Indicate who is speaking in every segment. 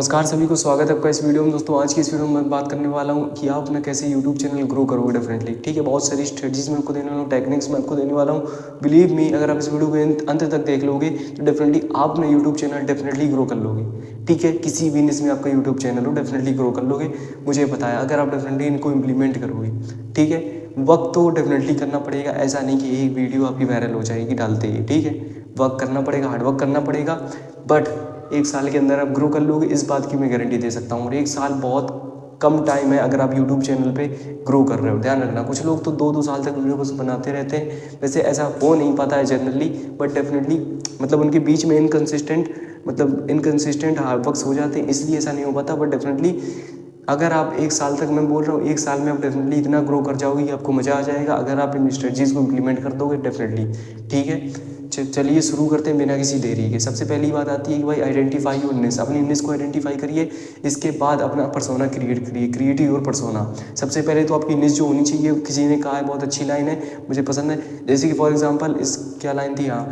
Speaker 1: नमस्कार सभी को, स्वागत है आपका इस वीडियो में। दोस्तों आज की इस वीडियो में मैं बात करने वाला हूं कि आप अपना कैसे यूट्यूब चैनल ग्रो करोगे डेफिनेटली। ठीक है, बहुत सारी स्ट्रेटजीज मैं आपको देने वाला हूं, टेक्निक्स मैं आपको देने वाला हूं। बिलीव मी, अगर आप इस वीडियो को अंत तक देख लोगे तो डेफिनेटली आप अपना यूट्यूब चैनल डेफिनेटली ग्रो कर लोगे। ठीक है, किसी भी निश में आपका यूट्यूब चैनल हो डेफिनेटली ग्रो कर लोगे, मुझे पता है, अगर आप डेफिनेटली इनको इम्प्लीमेंट करोगे। ठीक है, वक्त तो डेफिनेटली करना पड़ेगा, ऐसा नहीं कि एक वीडियो आपकी वायरल हो जाएगी डालते ही। ठीक है, वर्क करना पड़ेगा, हार्ड वर्क करना पड़ेगा, बट 1 साल के अंदर आप ग्रो कर लोगे, इस बात की मैं गारंटी दे सकता हूँ। और 1 साल बहुत कम टाइम है अगर आप यूट्यूब चैनल पे ग्रो कर रहे हो। ध्यान रखना, कुछ लोग तो 2-2 साल तक वीडियो बस बनाते रहते हैं, वैसे ऐसा हो नहीं पाता है जनरली, बट डेफिनेटली मतलब उनके बीच में इनकन्सिस्टेंट हार्ड वर्क्स हो जाते हैं, इसलिए ऐसा नहीं हो पाता। बट डेफिनेटली अगर आप 1 साल तक, मैं बोल रहा हूँ 1 साल में आप डेफिनेटली इतना ग्रो कर जाओगे कि आपको मज़ा आ जाएगा अगर आप इन स्ट्रेटजीज़ को इम्प्लीमेंट कर दोगे डेफिनेटली। ठीक है, चलिए शुरू करते हैं बिना किसी देरी के। सबसे पहली बात आती है कि भाई आइडेंटिफाई योर निश। अपनी निश को आइडेंटिफाई करिए, इसके बाद अपना पर्सोना क्रिएट करिए, क्रिएट योर पर्सोना। सबसे पहले तो आपकी निश जो होनी चाहिए, किसी ने कहा है, बहुत अच्छी लाइन है, मुझे पसंद है, जैसे कि फॉर एग्जांपल इस क्या लाइन थी, हाँ,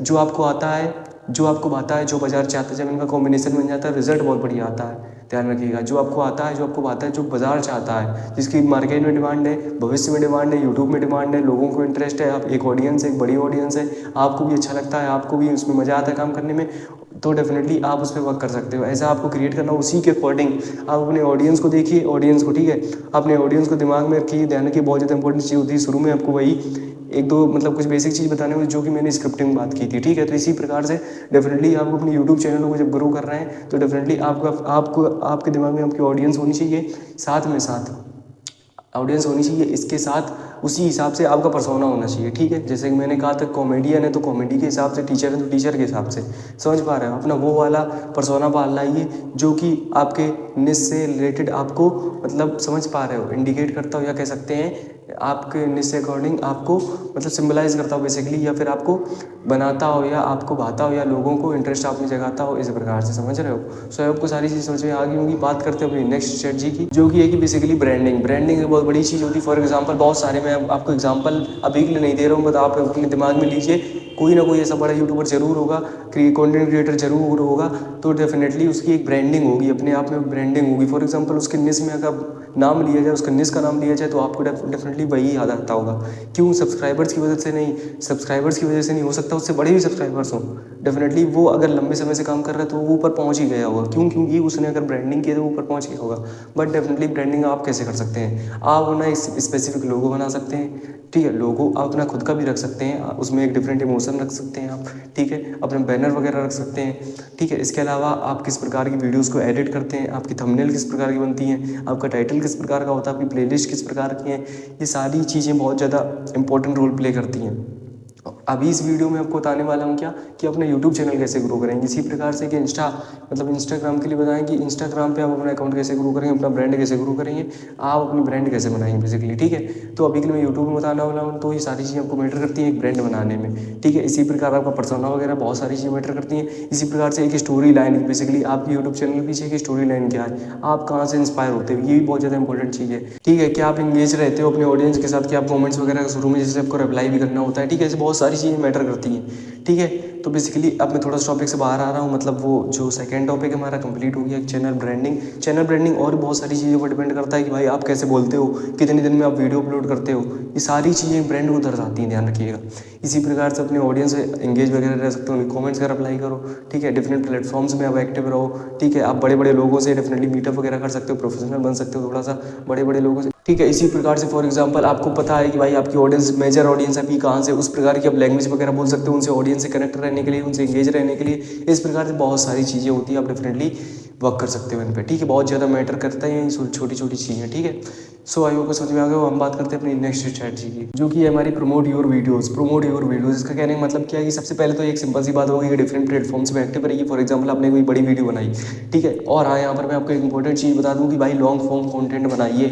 Speaker 1: जो आपको आता है, जो आपको भाता है, जो बाजार चाहता है, जब इनका कॉम्बिनेशन बन जाता है रिजल्ट बहुत बढ़िया आता है। ध्यान रखिएगा, जो आपको आता है, जो आपको भाता है, जो बाजार चाहता है, जिसकी मार्केट में डिमांड है, भविष्य में डिमांड है, यूट्यूब में डिमांड है, लोगों को इंटरेस्ट है, आप एक ऑडियंस है, एक बड़ी ऑडियंस है, आपको भी अच्छा लगता है, आपको भी उसमें मज़ा आता है काम करने में, तो डेफिनेटली आप उस पर वर्क कर सकते हो। ऐसा आपको क्रिएट करना, उसी के अकॉर्डिंग आप अपने ऑडियंस को देखिए, ऑडियंस को, ठीक है, अपने ऑडियंस को दिमाग में रखिए, ध्यान रखिए, बहुत ज़्यादा इंपॉर्टेंट चीज़ होती है। शुरू में आपको वही 1-2 मतलब कुछ बेसिक चीज़ बताने में, जो कि मैंने स्क्रिप्टिंग में बात की थी। ठीक है, तो इसी प्रकार से डेफिनेटली आपको अपने यूट्यूब चैनल को जब ग्रो कर रहे हैं तो डेफिनेटली आपको आपके दिमाग में आपकी ऑडियंस होनी चाहिए, साथ ऑडियंस होनी चाहिए, इसके साथ उसी हिसाब से आपका पर्सोना होना चाहिए। ठीक है, जैसे कि मैंने कहा था, कॉमेडियन है तो कॉमेडी के हिसाब से, टीचर है तो टीचर के हिसाब से, समझ पा रहे हो, अपना वो वाला पर्सोना पाल लाइए जो कि आपके निश से रिलेटेड आपको मतलब समझ पा रहे हो, इंडिकेट करता हो, या कह सकते हैं आपके निश से अकॉर्डिंग आपको मतलब सिम्बलाइज करता हो बेसिकली, या फिर आपको बनाता हो, या आपको भाता हो, या लोगों को इंटरेस्ट आप में जगाता हो, इस प्रकार से, समझ रहे हो। सो आपको सारी चीज़ समझ में आ गई होंगी। बात करते हैं अपनी नेक्स्ट स्ट्रेटजी की, जो कि है कि बेसिकली ब्रांडिंग। ब्रांडिंग एक बहुत बड़ी चीज़ होती है। फॉर एग्जांपल बहुत सारे, मैं आपको एग्जांपल अभी के लिए नहीं दे रहा हूँ, बट आप अपने दिमाग में लीजिए, कोई ना कोई ऐसा बड़ा यूट्यूबर जरूर होगा, कंटेंट क्रिएटर जरूर होगा, तो डेफिनेटली उसकी एक ब्रांडिंग होगी, अपने आप में ब्रांडिंग होगी। फॉर एग्जांपल उसके निश में अगर नाम लिया जाए, उसका निश का नाम लिया जाए, तो आपको डेफिनेटली वही याद आता होगा। क्यों? सब्सक्राइबर्स की वजह से नहीं, सब्सक्राइबर्स की वजह से नहीं, हो सकता उससे बड़े भी सब्सक्राइबर्स हों, डेफिनेटली वो अगर लंबे समय से काम कर रहा है तो वो ऊपर पहुंच ही गया होगा। क्यों? क्योंकि उसने अगर ब्रांडिंग किया तो ऊपर पहुंच गया होगा। बट डेफिनेटली ब्रांडिंग आप कैसे कर सकते हैं? आप अपना स्पेसिफिक लोगो बना सकते हैं। ठीक है, लोगो आप अपना खुद का भी रख सकते हैं, उसमें एक डिफरेंट इमोशन रख सकते हैं आप। ठीक है, अपने बैनर वगैरह रख सकते हैं। ठीक है, इसके अलावा आप किस प्रकार की वीडियोस को एडिट करते हैं, आपकी थंबनेल किस प्रकार की बनती हैं, आपका टाइटल किस प्रकार का होता है, आपकी प्लेलिस्ट किस प्रकार की है, ये सारी चीज़ें बहुत ज़्यादा इंपॉर्टेंट रोल प्ले करती हैं। अभी इस वीडियो में आपको बताने वाला हूँ क्या, कि अपना यूट्यूब चैनल कैसे ग्रो करेंगे। इसी प्रकार से कि इंस्टाग्राम के लिए बताएं कि इंस्टाग्राम पे आप अपना अकाउंट कैसे ग्रो करेंगे, अपना ब्रांड कैसे ग्रो करेंगे, आप अपनी ब्रांड कैसे बनाएंगे बेसिकली। ठीक है, तो अभी के लिए मैं यूट्यूब में बताने वाला हूँ, तो ये सारी चीज़ें आपको मैटर करती हैं एक ब्रांड बनाने में। ठीक है, इसी प्रकार आपका पर्सोना वगैरह बहुत सारी चीज़ें मैटर करती हैं। इसी प्रकार से एक स्टोरी लाइन, बेसिकली आपकी यूट्यूब चैनल के पीछे एक स्टोरी लाइन क्या है, आप कहाँ से इंस्पायर होते हो, ये भी बहुत ज़्यादा इंपॉर्टेंट चीज़ है। ठीक है, क्या आप इंगेज रहते हो अपने ऑडियंस के साथ, कि आप कमेंट्स वगैरह शुरू में जैसे आपको रिप्लाई भी करना होता है। ठीक है, ऐसे बहुत सारी चीज़ें मैटर करती हैं। ठीक है, तो बेसिकली अब मैं थोड़ा सा टॉपिक से बाहर आ रहा हूँ, मतलब वो जो सेकंड टॉपिक हमारा कंप्लीट हो गया, चैनल ब्रांडिंग। चैनल ब्रांडिंग और बहुत सारी चीज़ों पर डिपेंड करता है कि भाई आप कैसे बोलते हो, कितने दिन में आप वीडियो अपलोड करते हो, ये सारी चीज़ें ब्रांड को दर्शाती हैं, ध्यान रखिएगा। इसी प्रकार से अपने ऑडियंस से एंगेज वगैरह रह सकते हो, कमेंट्स का रिप्लाई करो। ठीक है, डिफरेंट प्लेटफॉर्म्स में आप एक्टिव रहो। ठीक है, आप बड़े बड़े लोगों से डेफिनेटली मीटअप वगैरह कर सकते हो, प्रोफेशनल बन सकते हो थोड़ा सा बड़े बड़े लोगों से। ठीक है, इसी प्रकार से फॉर एग्जांपल आपको पता है कि भाई आपकी ऑडियंस, मेजर ऑडियंस आपकी कहाँ से, उस प्रकार की आप लैंग्वेज वगैरह बोल सकते हो उनसे, ऑडियंस से कनेक्ट रहने के लिए, उनसे एंगेज रहने के लिए। इस प्रकार से बहुत सारी चीज़ें होती है, आप डेफिनेटली वर्क कर सकते हो इन पे। ठीक है, बहुत ज़्यादा मैटर करता है ये छोटी छोटी चीज़ें। ठीक है, सो आई होप को समझ में आ गया। हम बात करते हैं अपनी नेक्स्ट स्ट्रैटेजी की, जो कि है हमारी promote your videos. Promote your videos, इसका कहने का मतलब क्या है कि सबसे पहले तो एक सिंपल सी बात होगी कि डिफरेंट प्लेटफॉर्म्स में एक्टिव रहिए। फॉर एग्जांपल आपने कोई बड़ी वीडियो बनाई, ठीक है, और हाँ यहाँ पर मैं आपको एक इंपॉर्टेंट चीज़ बता दूँ कि भाई लॉन्ग फॉर्म कंटेंट बनाइए।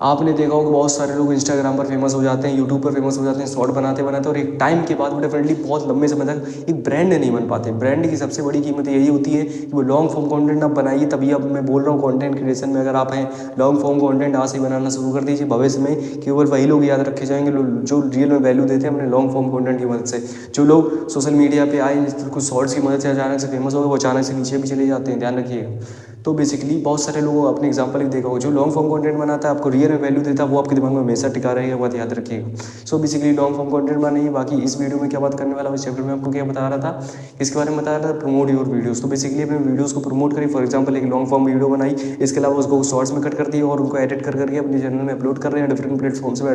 Speaker 1: आपने देखा होगा बहुत सारे लोग इंस्टाग्राम पर फेमस हो जाते हैं, यूट्यूब पर फेमस हो जाते हैं शॉर्ट बनाते बनाते, और एक टाइम के बाद वो डेफिनेटली बहुत लंबे समय तक एक ब्रांड नहीं बन पाते। ब्रांड की सबसे बड़ी कीमत यही होती है कि वो लॉन्ग फॉर्म कंटेंट आप बनाइए। तभी अब मैं बोल रहा हूँ कंटेंट क्रिएशन में अगर आप हैं, लॉन्ग फॉर्म कंटेंट आज से ही बनाना शुरू कर दीजिए। भविष्य में केवल वही लोग याद रखे जाएंगे जो रियल में वैल्यू देते हैं अपने लॉन्ग फॉर्म कंटेंट की मदद से। जो लोग सोशल मीडिया पे आए कुछ शॉर्ट्स की मदद से अचानक से फेमस हो गए, वो अचानक से नीचे भी चले जाते हैं, ध्यान रखिएगा। तो बेसिकली बहुत सारे लोगों को अपने एग्जांपल भी देखा होगा, जो लॉन्ग फॉर्म कंटेंट बनाता है आपको रियल में वैल्यू देता है, वो आपके दिमाग में हमेशा टिका रहेगा, बात याद रखिएगा। So basically long form content बनाइए। बाकी इस वीडियो में क्या बात करने वाला हूँ, इस चैप्टर में आपको क्या बता रहा था, इसके बारे में बता रहा था प्रमोट योर वीडियोस। तो बेसिकली अपने वीडियोस को प्रमोट करिए। फॉर एग्जांपल एक लॉन्ग फॉर्म वीडियो बनाई, इसके अलावा उसको शॉर्ट्स में कट कर दिए और उनको एडिट कर करके अपने चैनल में अपलोड कर रहे हैं, डिफरेंट प्लेटफॉर्म्स में,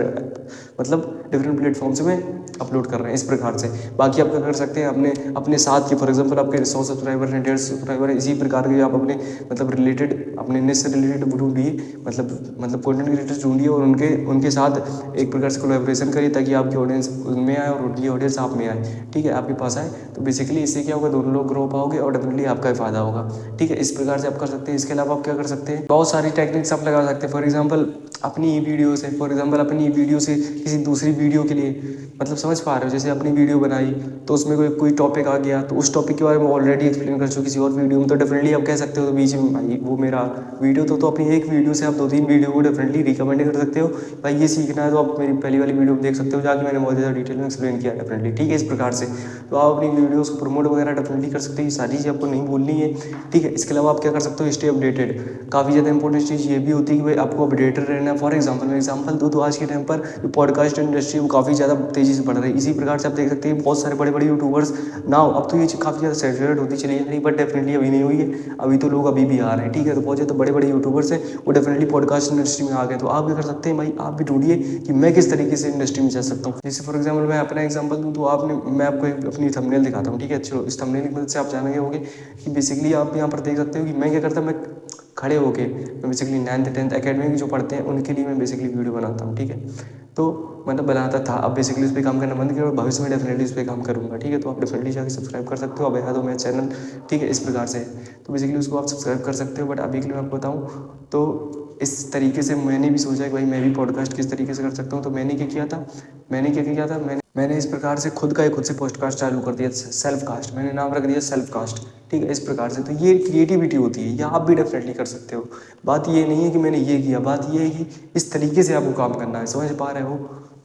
Speaker 1: मतलब डिफरेंट प्लेटफॉर्म्स में अपलोड कर रहे हैं इस प्रकार से। बाकी आप क्या कर सकते हैं, अपने अपने साथ के, फॉर एग्जांपल आपके 100 सब्सक्राइबर हैं, 150 सब्सक्राइबर है, इसी प्रकार के आप अपने मतलब रिलेटेड, अपने निश से रिलेटेड ढूंढिए, मतलब कंटेंट क्रिएटर्स ढूंढिए और उनके साथ एक प्रकार से कोलैबोरेशन करिए, ताकि आपकी ऑडियंस उनमें आए और उनकी ऑडियंस आप में आए, ठीक है, आपके पास आए। तो बेसिकली इससे क्या होगा, दोनों लोग ग्रो पाओगे और डेफिनेटली आपका ही फायदा होगा, ठीक है। इस प्रकार से आप कर सकते हैं। इसके अलावा आप क्या कर सकते हैं, बहुत सारी टेक्निक्स आप लगा सकते हैं। फॉर एग्जाम्पल अपनी वीडियो से, किसी दूसरी वीडियो के लिए, मतलब समझ पा रहे हो, जैसे अपनी वीडियो बनाई तो उसमें कोई टॉपिक आ गया, तो उस टॉपिक के बारे में ऑलरेडी एक्सप्लेन कर चुके किसी और वीडियो में, तो डेफिनेटली आप कह सकते हो तो बीच में भाई वो मेरा वीडियो तो अपनी एक वीडियो से आप 2-3 वीडियो को डेफिनेटली रिकमेंड कर सकते हो। भाई ये सीखना है तो आप मेरी पहली वाली वीडियो में देख सकते हो जाके, मैंने बहुत ज़्यादा डिटेल में एक्सप्लेन किया डेफिनेटली, ठीक है। इस प्रकार से तो आप अपनी वीडियोस को प्रमोट वगैरह डेफिनेटली कर सकते हैं। ये सारी चीज़ आपको नहीं भूलनी है, ठीक है। इसके अलावा आप क्या कर सकते हो, स्टे अपडेटेड। काफ़ी ज़्यादा इंपॉर्टेंट चीज़ ये भी होती है कि भाई आपको अपडेटेड रहना है। फॉर एग्जाम्पल मैं एग्जाम्पल दूँ तो आज के टाइम पर जो पॉडकास्ट इंडस्ट्री वो काफ़ी ज़्यादा तेज़ी से बढ़ रही है। इसी प्रकार से आप देख सकते हैं बहुत सारे बड़े बड़े यूट्यूबर्स नाउ, अब तो ये काफ़ी ज़्यादा सैचुरेट होती चली जा रही है, बट डेफिनेटली अभी नहीं हुई है, अभी तो लोग अभी भी आ रहे हैं, ठीक है। तो बहुत ज़्यादा बड़े बड़े यूट्यूबर्स हैं वो डेफिनेटली पॉडकास्ट इंडस्ट्री में आ गए। तो आप क्या कर सकते हैं भाई, आप भी ढूंढिए कि मैं किस तरीके से इंडस्ट्री में जा सकता हूँ। जैसे फॉर एग्जाम्पल मैं अपना एग्जाम्पल दूँ तो मैं आपको अपनी थंबनेल दिखाता हूँ, ठीक है। चलो इस थंबनेल की मदद से आप जानेंगे होंगे कि बेसिकली आप यहाँ पर देख सकते हो कि मैं क्या करता हूँ, मैं खड़े होके मैं बेसिकली 9th 10th एकेडमी जो पढ़ते हैं उनके लिए मैं बेसिकली वीडियो बनाता हूँ, ठीक है। तो मतलब बनाता था, अब बेसिकली उस पर काम करना बंद किया और भविष्य में डेफिनेटली उस पर काम करूँगा, ठीक है। तो आप डेफिनेटली जाकर सब्सक्राइब कर सकते हो, अब याद हो मेरा चैनल, ठीक है। इस प्रकार से तो बेसिकली उसको आप सब्सक्राइब कर सकते हो। बट अभी के लिए मैं आपको बताऊँ तो इस तरीके से मैंने भी सोचा कि भाई मैं भी पॉडकास्ट किस तरीके से कर सकता हूँ। तो मैंने क्या किया था, मैंने इस प्रकार से खुद से पॉडकास्ट चालू कर दिया, सेल्फ कास्ट, मैंने नाम रख दिया सेल्फ कास्ट, ठीक है। इस प्रकार से तो ये क्रिएटिविटी होती है, या आप भी डेफिनेटली कर सकते हो। बात ये नहीं है कि मैंने ये किया, बात ये है कि इस तरीके से आपको काम करना है, समझ पा रहे हो।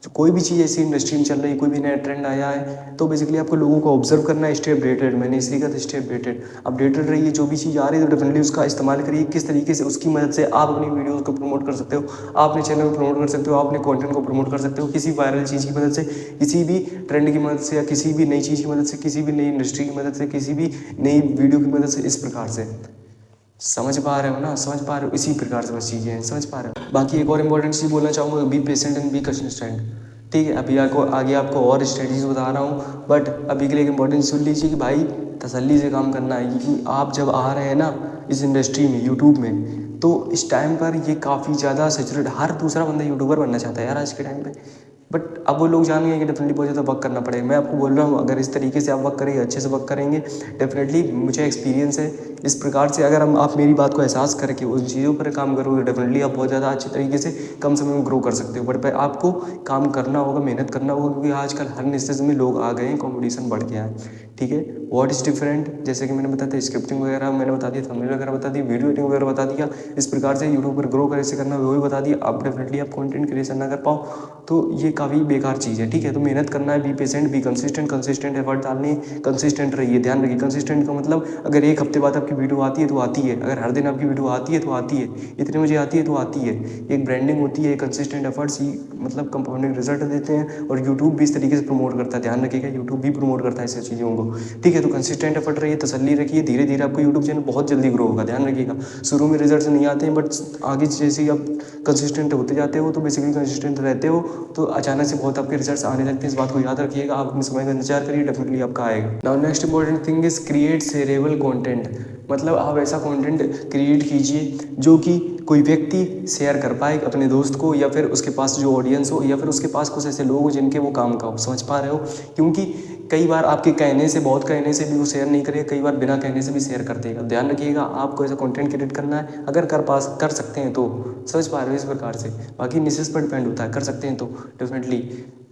Speaker 1: तो कोई भी चीज़ ऐसी इंडस्ट्री में चल रही है, कोई भी नया ट्रेंड आया है, तो बेसिकली आपको लोगों को ऑब्जर्व करना है, स्टे अपडेटेड। मैंने इसी का स्टे अपडेटेड रहिए, जो भी चीज़ आ रही है तो डेफिनेटली उसका इस्तेमाल करिए, किस तरीके से उसकी मदद से आप अपनी वीडियोज़ को प्रमोट कर सकते हो, आप अपने चैनल को प्रमोट कर सकते हो, आप अपने कंटेंट को प्रमोट कर सकते हो, किसी वायरल चीज़ की मदद से, किसी भी ट्रेंड की मदद से, या किसी भी नई चीज़ की मदद से, किसी भी नई इंडस्ट्री की मदद से, किसी भी नई वीडियो की मदद से। इस प्रकार से समझ पा रहे हो ना, समझ पा रहे हो, इसी प्रकार से बस चीज़ें हैं, समझ पा रहे हो। बाकी एक और इंपॉर्टेंट चीज़ बोलना चाहूँगा, be patient and be consistent, ठीक है। अभी आगे आपको और स्ट्रेटजीज बता रहा हूँ, बट अभी के लिए एक इंपॉर्टेंट सुन लीजिए कि भाई तसल्ली से काम करना है, क्योंकि आप जब आ रहे हैं ना इस इंडस्ट्री में, यूट्यूब में, तो इस टाइम पर ये काफ़ी ज़्यादा सेचुरेट, हर दूसरा बंदा यूट्यूबर बनना चाहता है यार आज के टाइम पे। बट अब वो लोग जान गए कि डेफिनेटली बहुत ज़्यादा वर्क करना पड़ेगा। मैं आपको बोल रहा हूँ अगर इस तरीके से आप वर्क करेंगे, अच्छे से वर्क करेंगे, डेफिनेटली मुझे एक्सपीरियंस है इस प्रकार से। अगर आप मेरी बात को एहसास करके उन चीज़ों पर काम करोगे, डेफिनेटली आप बहुत ज़्यादा अच्छे तरीके से कम समय में ग्रो कर सकते हो। बट आपको काम करना होगा, मेहनत करना होगा, क्योंकि आजकल हर निश्चित में लोग आ गए हैं, कॉम्पिटिशन बढ़ गया है, ठीक है। व्हाट इज़ डिफरेंट, जैसे कि मैंने बताया था स्क्रिप्टिंग वगैरह मैंने बता दिया, थंबनेल वगैरह बता दी, वीडियो एडिटिंग वगैरह बता दिया। इस प्रकार से यूट्यूब पर ग्रो कैसे करना वो भी बता दिया। अब डेफिनेटली आप कंटेंट क्रिएशन ना कर पाओ तो ये काफ़ी बेकार चीज़ है, ठीक है। तो मेहनत करना है, be patient, be consistent effort डालनी है, कंसिस्टेंट रहिए। ध्यान रखिए कंसिस्टेंट का मतलब अगर एक हफ्ते बाद आपकी वीडियो आती है तो आती है, अगर हर दिन आपकी वीडियो आती है तो आती है, इतने बजे आती है तो आती है। एक ब्रांडिंग होती है, कंसिस्टेंट एफर्ट्स ही मतलब कंपाउंडिंग रिजल्ट देते हैं, और यूट्यूब भी इस तरीके से प्रमोट करता है। ध्यान रखिएगा यूट्यूब भी प्रमोट करता है ऐसी चीज़ों को, ठीक है। तो कंसिस्टेंट एफर्ट रहिए, तसल्ली रखिए, धीरे धीरे आपको यूट्यूब चैनल बहुत जल्दी ग्रो होगा। ध्यान रखिएगा शुरू में रिजल्ट नहीं आते हैं, बट आगे जैसे ही आप कंसिस्टेंट होते जाते हो, तो बेसिकली कंसिस्टेंट रहते हो तो अचानक से बहुत आपके रिजल्ट्स आने लगते हैं। इस बात को याद रखिएगा, आप अपने समय का इंतजार करिए, डेफिनेटली आपका आएगा। Now next important thing is create shareable content, मतलब आप ऐसा कंटेंट क्रिएट कीजिए जो कि कोई व्यक्ति शेयर कर पाए अपने दोस्त को, या फिर उसके पास जो ऑडियंस हो, या फिर उसके पास कुछ ऐसे लोग हो जिनके वो काम का हो, समझ पा रहे हो। क्योंकि कई बार आपके कहने से, बहुत कहने से भी वो शेयर नहीं करेगा, कई बार बिना कहने से भी शेयर कर देगा। ध्यान रखिएगा, आपको ऐसा कंटेंट क्रिएट करना है, अगर कर सकते हैं तो, समझ पा रहे हो इस प्रकार से। बाकी निशेष पर डिपेंड होता है, कर सकते हैं तो डेफिनेटली।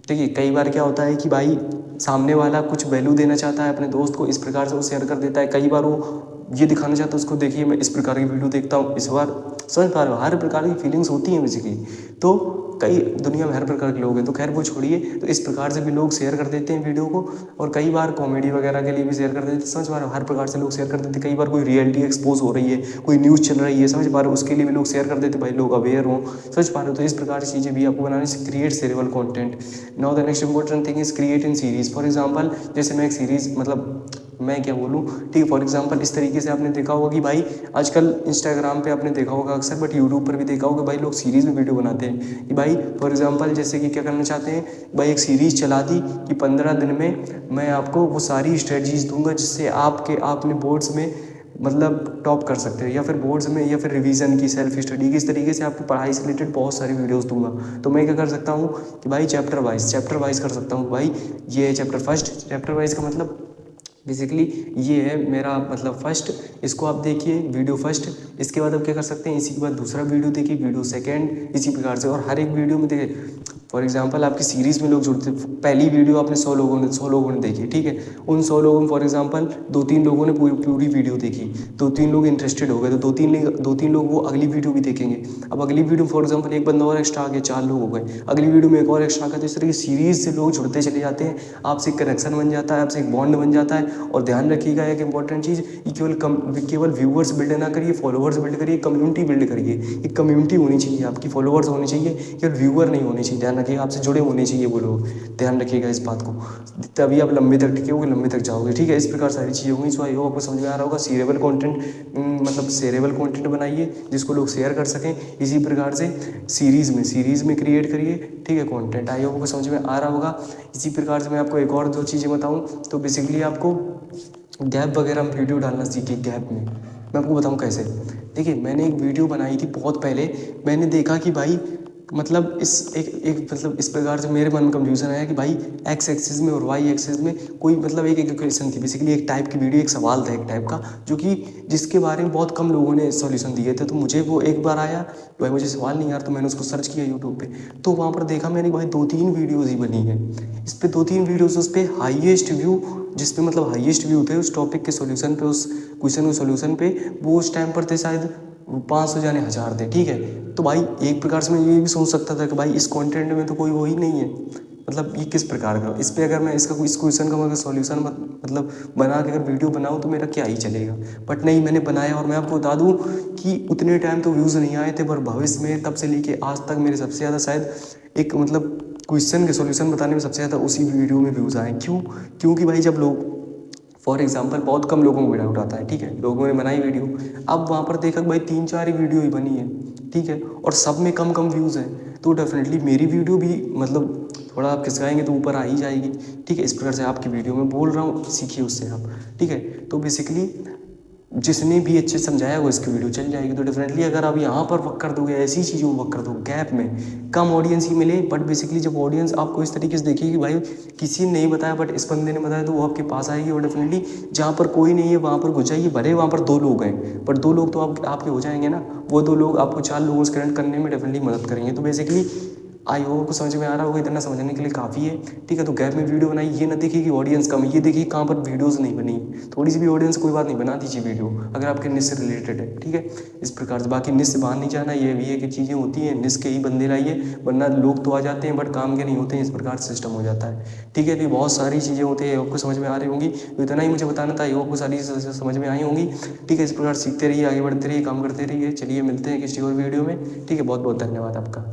Speaker 1: ठीक है, कई बार क्या होता है कि भाई सामने वाला कुछ वैल्यू देना चाहता है अपने दोस्त को, इस प्रकार से वो शेयर कर देता है। कई बार वो ये दिखाना चाहता है उसको, देखिए मैं इस प्रकार की वीडियो देखता हूँ, इस बार समझ पा रहे हो, हर प्रकार की फीलिंग्स होती हैं बेसिकली। तो कई दुनिया में हर प्रकार के लोग हैं, तो खैर वो छोड़िए। तो इस प्रकार से भी लोग शेयर कर देते हैं वीडियो को, और कई बार कॉमेडी वगैरह के लिए भी शेयर कर देते हैं, समझ पा रहे हो, हर प्रकार से लोग शेयर कर देते हैं। कई बार कोई रियलिटी एक्सपोज हो रही है, कोई न्यूज़ चल रही है, समझ पा रहे हो, उसके लिए भी लोग शेयर कर देते हैं, भाई लोग अवेयर हों, समझ पा रहे हो। तो इस प्रकार की चीज़ें भी आपको बनाने से create shareable content. Now the next important thing is create in series. For example जैसे मैं एक सीरीज़, मतलब मैं क्या बोलूँ, ठीक है, फॉर एग्जांपल इस तरीके से आपने देखा होगा कि भाई आजकल इंस्टाग्राम पे आपने देखा होगा अक्सर, बट यूट्यूब पर भी देखा होगा भाई लोग सीरीज़ में वीडियो बनाते हैं कि भाई फॉर एग्जांपल जैसे कि क्या करना चाहते हैं, भाई एक सीरीज़ चला दी कि 15 दिन में मैं आपको वो सारी स्ट्रेटजीज दूंगा जिससे आपने बोर्ड्स में मतलब टॉप कर सकते हो, या फिर बोर्ड्स में, या फिर रिवीजन की, सेल्फ स्टडी की, इस तरीके से आपको पढ़ाई से रिलेटेड बहुत सारी वीडियोस दूंगा। तो मैं क्या कर सकता हूँ कि भाई चैप्टर वाइज कर सकता हूँ। भाई ये है चैप्टर फर्स्ट, चैप्टर वाइज का मतलब बेसिकली ये है मेरा मतलब फर्स्ट, इसको आप देखिए वीडियो फर्स्ट, इसके बाद आप क्या कर सकते हैं, इसी के बाद दूसरा वीडियो देखिए, वीडियो सेकंड, इसी प्रकार से। और हर एक वीडियो में देखिए, फॉर एग्जांपल आपकी सीरीज़ में लोग जुड़ते, पहली वीडियो आपने 100 लोगों ने देखी, ठीक है, उन 100 लोगों में फॉर एग्जांपल 2-3 लोगों ने पूरी वीडियो देखी, 2-3 लोग इंटरेस्टेड हो गए, तो 2-3 लोग वो अगली वीडियो भी देखेंगे। अब अगली वीडियो फॉर एग्जांपल एक बंदा और एक्स्ट्रा आ गया, 4 लोग हो गए, अगली वीडियो में एक और एक्स्ट्रा आ गया। तो इस तरह की सीरीज़ से लोग जुड़ते चले जाते हैं, आपसे एक कनेक्शन बन जाता है, आपसे एक बॉन्ड बन जाता है। और ध्यान रखिएगा एक इंपॉर्टेंट चीज़, केवल व्यूअर्स बिल्ड ना करिए, फॉलोअर्स बिल्ड करिए, कम्युनिटी बिल्ड करिए। एक कम्युनिटी होनी चाहिए, आपकी फॉलोअर्स होने चाहिए, केवल व्यूअर नहीं होने चाहिए। ध्यान रखिएगा, आपसे जुड़े होने चाहिए वो लोग, ध्यान रखिएगा इस बात को, तभी आप लंबे तक टिकेंगे, लंबे तक जाओगे। ठीक है, इस प्रकार सारी चीज़ें होंगी। सो आई होप आपको समझ में आ रहा होगा। शेयरेबल कंटेंट, मतलब शेयरेबल कंटेंट बनाइए जिसको लोग शेयर कर सकें। इसी प्रकार से सीरीज़ में क्रिएट करिए, ठीक है, कंटेंट। आई होप आपको समझ में आ रहा होगा। इसी प्रकार से मैं आपको एक और 2 चीज़ें बताऊँ तो बेसिकली आपको गैप वगैरह में वीडियो डालना सीखिए। गैप में मैं आपको बताऊँ कैसे। देखिए, मैंने एक वीडियो बनाई थी बहुत पहले, मैंने देखा कि भाई मतलब इस प्रकार से मेरे मन में कंफ्यूजन आया कि भाई एक्स एक्सिस में और वाई एक्सिस में कोई मतलब एक इक्वेशन थी, बेसिकली एक टाइप की वीडियो, एक सवाल था एक टाइप का, जो कि जिसके बारे में बहुत कम लोगों ने सॉल्यूशन दिए थे। तो मुझे वो एक बार आया, भाई मुझे सवाल नहीं आ रहा, तो मैंने उसको सर्च किया यूट्यूब पे, तो वहाँ पर देखा मैंने भाई 2-3 वीडियोज़ ही बनी है इस पर, 2-3 वीडियोज़ उस पर हाईएस्ट व्यू, जिस पे मतलब हाईएस्ट व्यू थे उस टॉपिक के सॉल्यूशन पे, उस क्वेश्चन के सॉल्यूशन पे, वो उस टाइम पर थे शायद 500 जाने 1000 थे। ठीक है, तो भाई एक प्रकार से मैं ये भी सोच सकता था कि भाई इस कंटेंट में तो कोई वो ही नहीं है, मतलब ये किस प्रकार का, इस पे अगर मैं इस क्वेश्चन का अगर सॉल्यूशन मतलब बना के अगर वीडियो बनाऊँ तो मेरा क्या ही चलेगा। बट नहीं, मैंने बनाया, और मैं आपको बता दूँ कि उतने टाइम तो व्यूज़ नहीं आए थे, पर भविष्य में तब से लेके आज तक मेरे सबसे ज़्यादा शायद एक मतलब क्वेश्चन के सॉल्यूशन बताने में सबसे ज़्यादा उसी वीडियो में व्यूज़ आए। क्यों? क्योंकि भाई जब लोग, फॉर एग्जांपल बहुत कम लोगों को डाउट आता है, ठीक है, लोगों ने बनाई वीडियो, अब वहाँ पर देखा भाई 3-4 ही वीडियो ही बनी है, ठीक है, और सब में कम व्यूज़ हैं, तो डेफिनेटली मेरी वीडियो भी मतलब थोड़ा आप खिसकाएंगे तो ऊपर आ ही जाएगी। ठीक है, इस प्रकार से आपकी वीडियो में बोल रहा हूँ, सीखिए उससे आप। ठीक है, तो बेसिकली जिसने भी अच्छे समझाया वो इसकी वीडियो चल जाएगी। तो डेफिनेटली अगर आप यहाँ पर वर्क कर दोगे, ऐसी चीज़ों को वर्क कर दो गैप में, कम ऑडियंस ही मिले, बट बेसिकली जब ऑडियंस आपको इस तरीके से देखेगी कि भाई किसी ने नहीं बताया बट इस बंदे ने बताया, तो वो आपके पास आएगी। और डेफिनेटली जहाँ पर कोई नहीं है वहाँ पर घुस जाइए, भले वहाँ पर 2 लोग हैं, पर 2 लोग तो आपके हो जाएंगे ना, वो 2 लोग आपको 4 लोगों से कनेक्ट करने में डेफिनेटली मदद करेंगे। तो बेसिकली आई होप को समझ में आ रहा होगा, इतना समझने के लिए काफ़ी है। ठीक है, तो गैप में वीडियो बनाई, ये ना देखिए कि ऑडियंस कम है, ये देखिए कहाँ पर वीडियोज़ नहीं बनी, थोड़ी सी भी ऑडियंस कोई बात नहीं, बना दीजिए वीडियो अगर आपके निश से रिलेटेड है। ठीक है, इस प्रकार से। बाकी निश से बाहर नहीं जाना, ये भी है कि चीज़ें होती हैं, निश के ही बंदे लाइए, वरना लोग तो आ जाते हैं बट काम के नहीं होते हैं, इस प्रकार से सिस्टम हो जाता है। ठीक है, तो बहुत सारी चीज़ें होती है, आपको समझ में आ रही होंगी, तो इतना ही मुझे बताना था, आपको सारी समझ में आई होंगी। ठीक है, इस प्रकार सीखते रहिए, आगे बढ़ते रहिए, काम करते रहिए। चलिए मिलते हैं किसी और वीडियो में। ठीक है, बहुत बहुत धन्यवाद आपका।